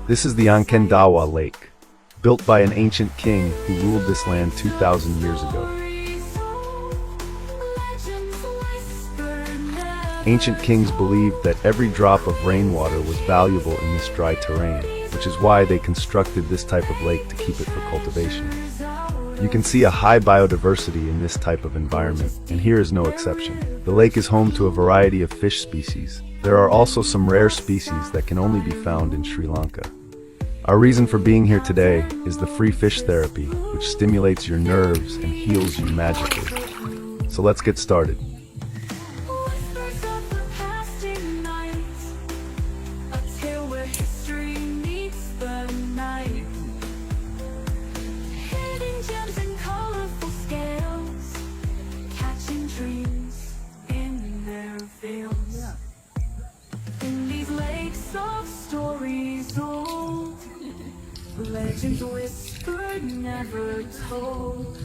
This is the Onkendawa Lake, built by an ancient king who ruled this land 2,000 years ago. Ancient kings believed that every drop of rainwater was valuable in this dry terrain, which is why they constructed this type of lake to keep it for cultivation. You can see a high biodiversity in this type of environment, and here is no exception. The lake is home to a variety of fish species. There are also some rare species that can only be found in Sri Lanka. Our reason for being here today is the free fish therapy, which stimulates your nerves and heals you magically. So let's get started. Legends whispered, never told.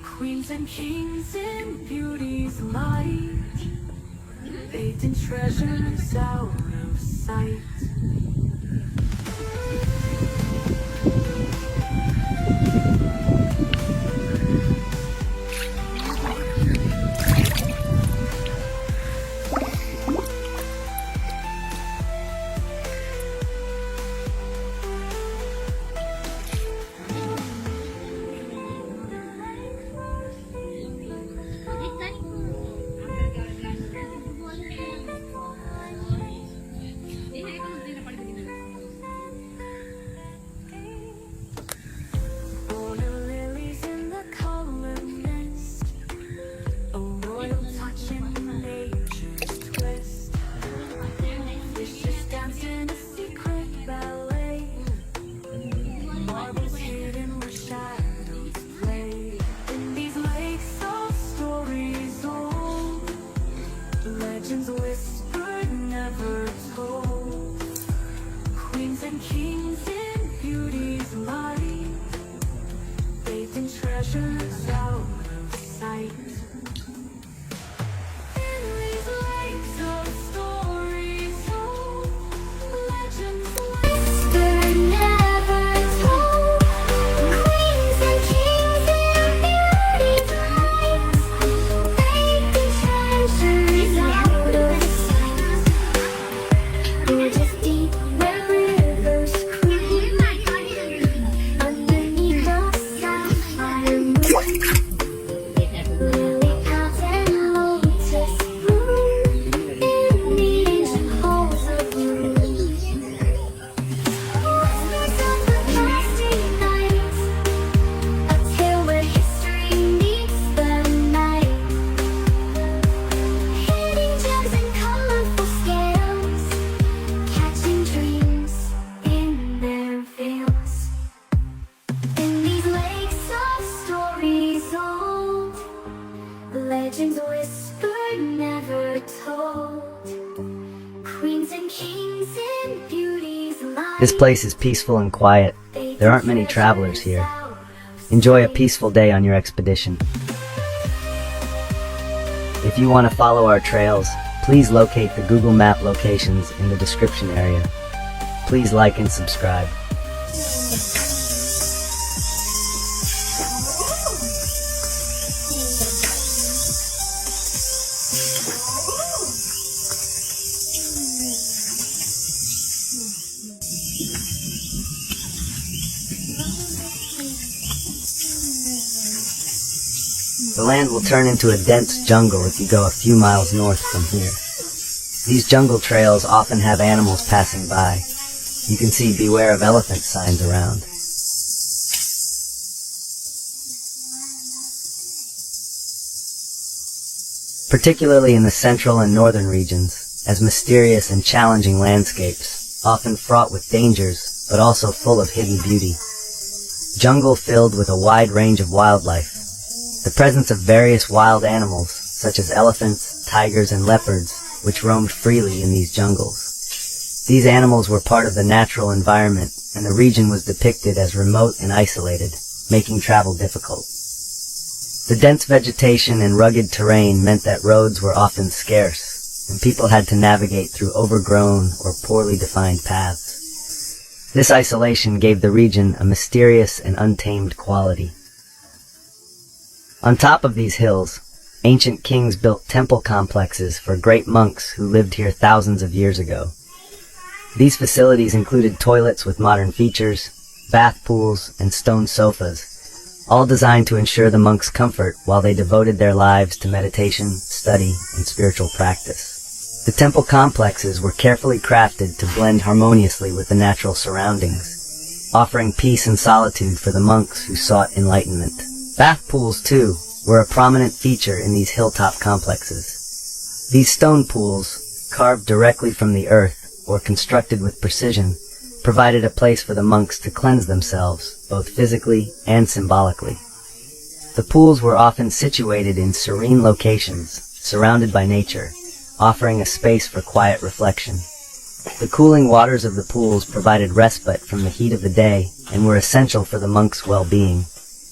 Queens and kings in beauty's light, bathed in treasures out of sight. Legends whispered, never told. Queens and kings in beauty's light, bathed in treasures out of sight. In these lakes of stories told, legends whispered, never told. Queens and kings in beauty's light, bathed in treasures out of sight. They're just deep where rivers creep, underneath the sapphire moon. Lily pads and lotus bloom in the ancient halls of room. Whispers of the past night, a tale where history meets the night. Hidden gems and colorful scales, catching dreams in their veils. In these lakes of stories old, legends whispered, never told. Queens and kings in beauty's light. This place is peaceful and quiet. There aren't many travelers here. Enjoy a peaceful day on your expedition. If you want to follow our trails, please locate the Google Map locations in the description area. Please like and subscribe. The land will turn into a dense jungle if you go a few miles north from here. These jungle trails often have animals passing by. You can see "Beware of Elephant" signs around. Particularly in the central and northern regions, as mysterious and challenging landscapes, often fraught with dangers, but also full of hidden beauty. Jungle filled with a wide range of wildlife. The presence of various wild animals, such as elephants, tigers, and leopards, which roamed freely in these jungles. These animals were part of the natural environment, and the region was depicted as remote and isolated, making travel difficult. The dense vegetation and rugged terrain meant that roads were often scarce, and people had to navigate through overgrown or poorly defined paths. This isolation gave the region a mysterious and untamed quality. On top of these hills, ancient kings built temple complexes for great monks who lived here thousands of years ago. These facilities included toilets with modern features, bath pools, and stone sofas, all designed to ensure the monks' comfort while they devoted their lives to meditation, study, and spiritual practice. The temple complexes were carefully crafted to blend harmoniously with the natural surroundings, offering peace and solitude for the monks who sought enlightenment. Bath pools, too, were a prominent feature in these hilltop complexes. These stone pools, carved directly from the earth or constructed with precision, provided a place for the monks to cleanse themselves, both physically and symbolically. The pools were often situated in serene locations, surrounded by nature, offering a space for quiet reflection. The cooling waters of the pools provided respite from the heat of the day and were essential for the monks' well-being,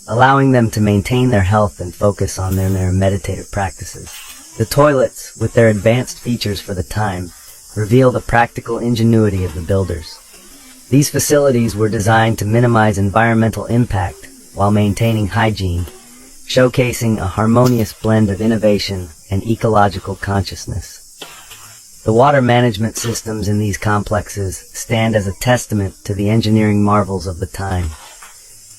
allowing them to maintain their health and focus on their meditative practices. The toilets, with their advanced features for the time, reveal the practical ingenuity of the builders. These facilities were designed to minimize environmental impact while maintaining hygiene, showcasing a harmonious blend of innovation and ecological consciousness. The water management systems in these complexes stand as a testament to the engineering marvels of the time.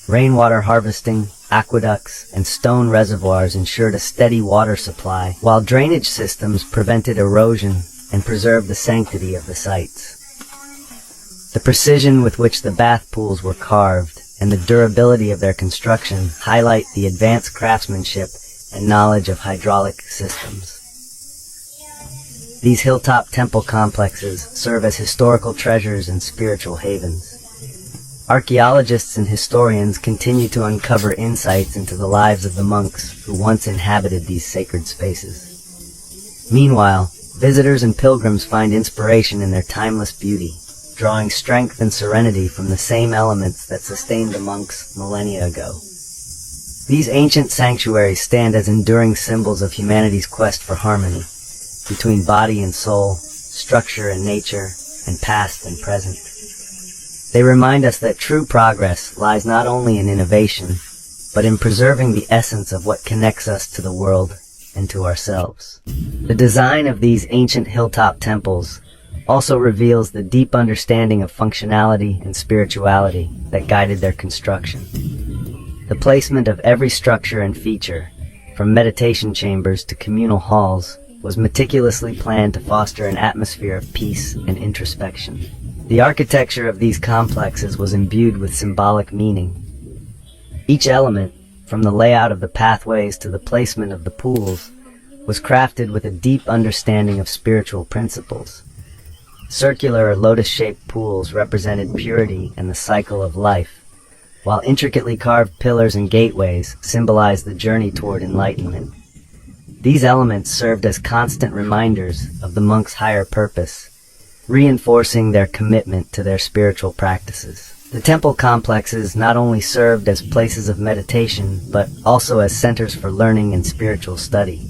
Rainwater harvesting, aqueducts, and stone reservoirs ensured a steady water supply, while drainage systems prevented erosion and preserved the sanctity of the sites. The precision with which the bath pools were carved and the durability of their construction highlight the advanced craftsmanship and knowledge of hydraulic systems. These hilltop temple complexes serve as historical treasures and spiritual havens. Archaeologists and historians continue to uncover insights into the lives of the monks who once inhabited these sacred spaces. Meanwhile, visitors and pilgrims find inspiration in their timeless beauty, drawing strength and serenity from the same elements that sustained the monks millennia ago. These ancient sanctuaries stand as enduring symbols of humanity's quest for harmony between body and soul, structure and nature, and past and present. They remind us that true progress lies not only in innovation, but in preserving the essence of what connects us to the world and to ourselves. The design of these ancient hilltop temples also reveals the deep understanding of functionality and spirituality that guided their construction. The placement of every structure and feature, from meditation chambers to communal halls, was meticulously planned to foster an atmosphere of peace and introspection. The architecture of these complexes was imbued with symbolic meaning. Each element, from the layout of the pathways to the placement of the pools, was crafted with a deep understanding of spiritual principles. Circular or lotus-shaped pools represented purity and the cycle of life, while intricately carved pillars and gateways symbolized the journey toward enlightenment. These elements served as constant reminders of the monks' higher purpose, reinforcing their commitment to their spiritual practices. The temple complexes not only served as places of meditation, but also as centers for learning and spiritual study.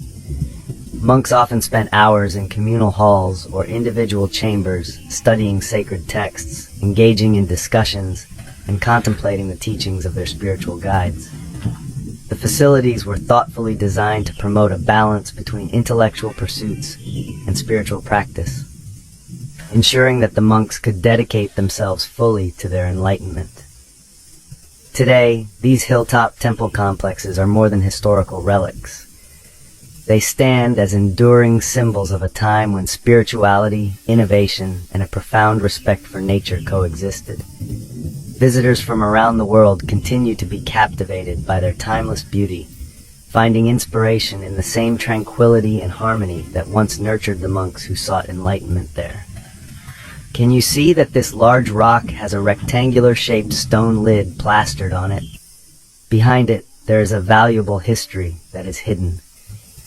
Monks often spent hours in communal halls or individual chambers studying sacred texts, engaging in discussions, and contemplating the teachings of their spiritual guides. The facilities were thoughtfully designed to promote a balance between intellectual pursuits and spiritual practice, ensuring that the monks could dedicate themselves fully to their enlightenment. Today, these hilltop temple complexes are more than historical relics. They stand as enduring symbols of a time when spirituality, innovation, and a profound respect for nature coexisted. Visitors from around the world continue to be captivated by their timeless beauty, finding inspiration in the same tranquility and harmony that once nurtured the monks who sought enlightenment there. Can you see that this large rock has a rectangular-shaped stone lid plastered on it? Behind it, there is a valuable history that is hidden.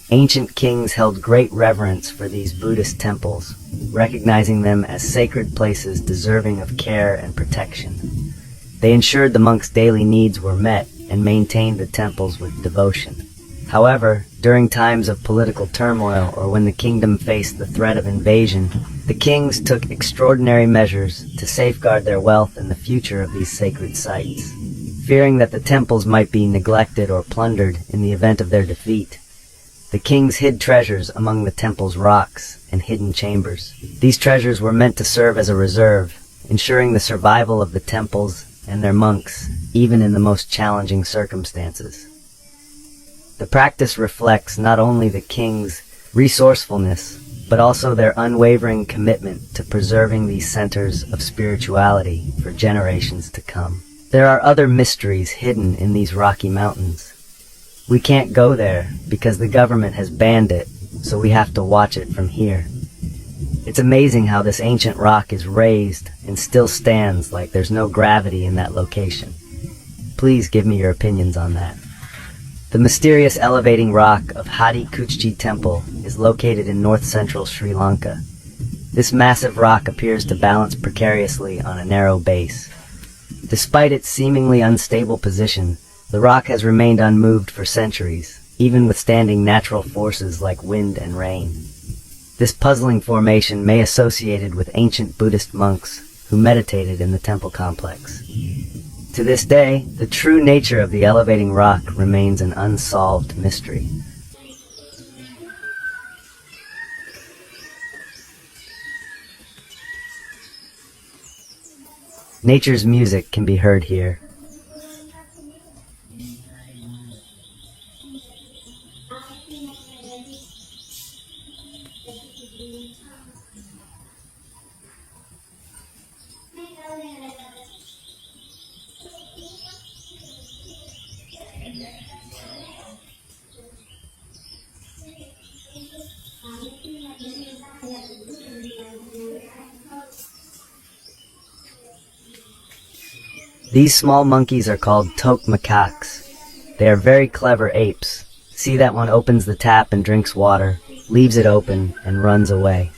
Ancient kings held great reverence for these Buddhist temples, recognizing them as sacred places deserving of care and protection. They ensured the monks' daily needs were met and maintained the temples with devotion. However, During times of political turmoil or when the kingdom faced the threat of invasion, the kings took extraordinary measures to safeguard their wealth and the future of these sacred sites. Fearing that the temples might be neglected or plundered in the event of their defeat, the kings hid treasures among the temple's rocks and hidden chambers. These treasures were meant to serve as a reserve, ensuring the survival of the temples and their monks, even in the most challenging circumstances. The practice reflects not only the king's resourcefulness, but also their unwavering commitment to preserving these centers of spirituality for generations to come. There are other mysteries hidden in these rocky mountains. We can't go there because the government has banned it, so we have to watch it from here. It's amazing how this ancient rock is raised and still stands like there's no gravity in that location. Please give me your opinions on that. The mysterious elevating rock of Haththi Kuchchi Temple is located in north-central Sri Lanka. This massive rock appears to balance precariously on a narrow base. Despite its seemingly unstable position, the rock has remained unmoved for centuries, even withstanding natural forces like wind and rain. This puzzling formation may be associated with ancient Buddhist monks who meditated in the temple complex. To this day, the true nature of the elevating rock remains an unsolved mystery. Nature's music can be heard here. These small monkeys are called toque macaques. They are very clever apes. See, that one opens the tap and drinks water, leaves it open, and runs away.